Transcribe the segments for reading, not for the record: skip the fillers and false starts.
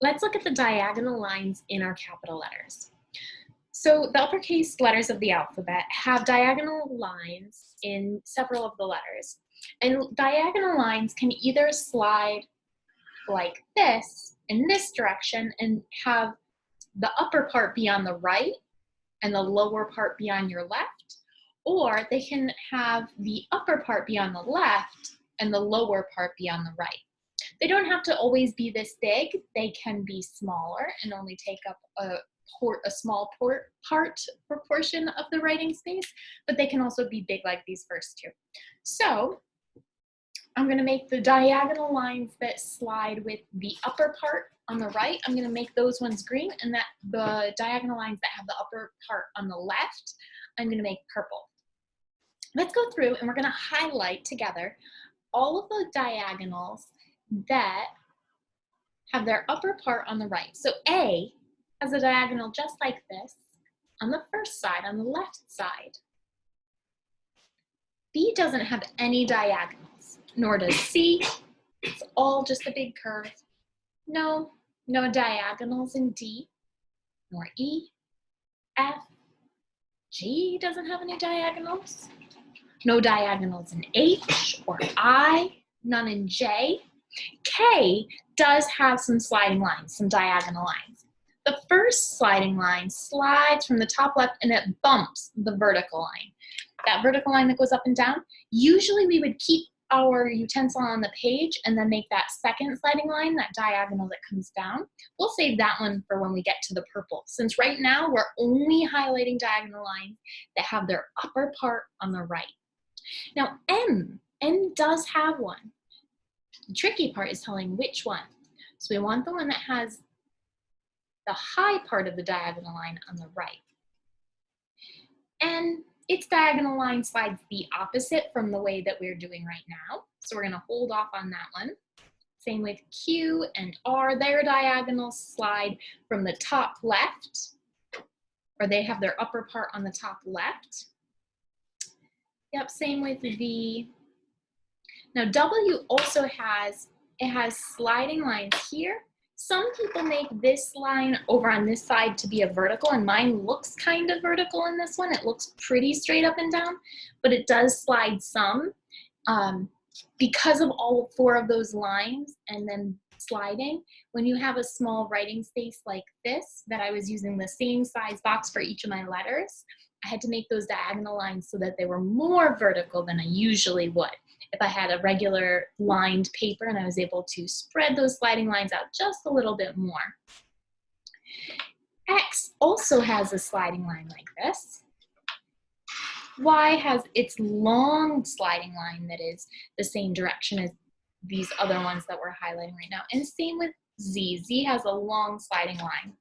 Let's look at the diagonal lines in our capital letters. So the uppercase letters of the alphabet have diagonal lines in several of the letters. And diagonal lines can either slide like this in this direction and have the upper part be on the right and the lower part be on your left, or they can have the upper part be on the left and the lower part be on the right. They don't have to always be this big. They can be smaller and only take up a small proportion of the writing space, but they can also be big like these first two. So I'm going to make the diagonal lines that slide with the upper part on the right, I'm going to make those ones green, and that the diagonal lines that have the upper part on the left, I'm going to make purple. Let's go through and we're going to highlight together all of the diagonals that have their upper part on the right. So A has a diagonal just like this on the first side, on the left side. B doesn't have any diagonals, nor does C. It's all just a big curve. No diagonals in D, nor E. F, G doesn't have any diagonals. No diagonals in H or I, none in J. K does have some sliding lines, some diagonal lines. The first sliding line slides from the top left and it bumps the vertical line. That vertical line that goes up and down, usually we would keep our utensil on the page and then make that second sliding line, that diagonal that comes down. We'll save that one for when we get to the purple, since right now we're only highlighting diagonal lines that have their upper part on the right. Now M does have one. The tricky part is telling which one. So we want the one that has the high part of the diagonal line on the right. And its diagonal line slides the opposite from the way that we're doing right now. So we're going to hold off on that one. Same with Q and R. Their diagonals slide from the top left, or they have their upper part on the top left. Yep, same with V. Now W also has sliding lines here. Some people make this line over on this side to be a vertical, and mine looks kind of vertical in this one. It looks pretty straight up and down, but it does slide some. Because of all four of those lines and then sliding, when you have a small writing space like this, that I was using the same size box for each of my letters, I had to make those diagonal lines so that they were more vertical than I usually would. If I had a regular lined paper and I was able to spread those sliding lines out just a little bit more. X also has a sliding line like this. Y has its long sliding line that is the same direction as these other ones that we're highlighting right now. And same with Z. Z has a long sliding line.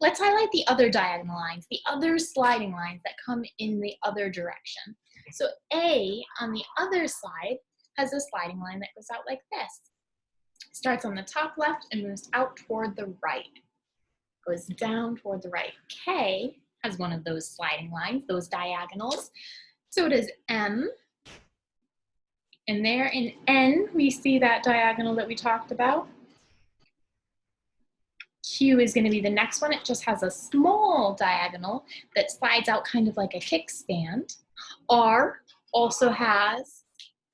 Let's highlight the other diagonal lines, the other sliding lines that come in the other direction. So A on the other side has a sliding line that goes out like this. Starts on the top left and moves out toward the right. Goes down toward the right. K has one of those sliding lines, those diagonals. So does M. And there in N, we see that diagonal that we talked about. Q is going to be the next one. It just has a small diagonal that slides out kind of like a kickstand. R also has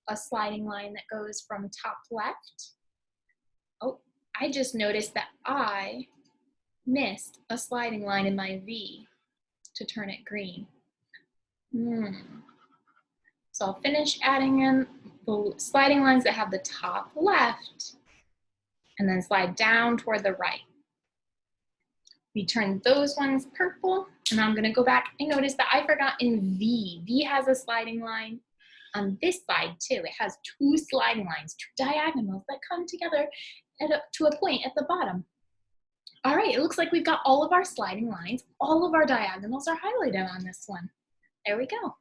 a sliding line that goes from top left. Oh, I just noticed that I missed a sliding line in my V to turn it green. So I'll finish adding in the sliding lines that have the top left and then slide down toward the right. We turn those ones purple, and I'm going to go back and notice that I forgot in V. V has a sliding line on this side too. It has two sliding lines, two diagonals that come together to a point at the bottom. All right, it looks like we've got all of our sliding lines. All of our diagonals are highlighted on this one. There we go.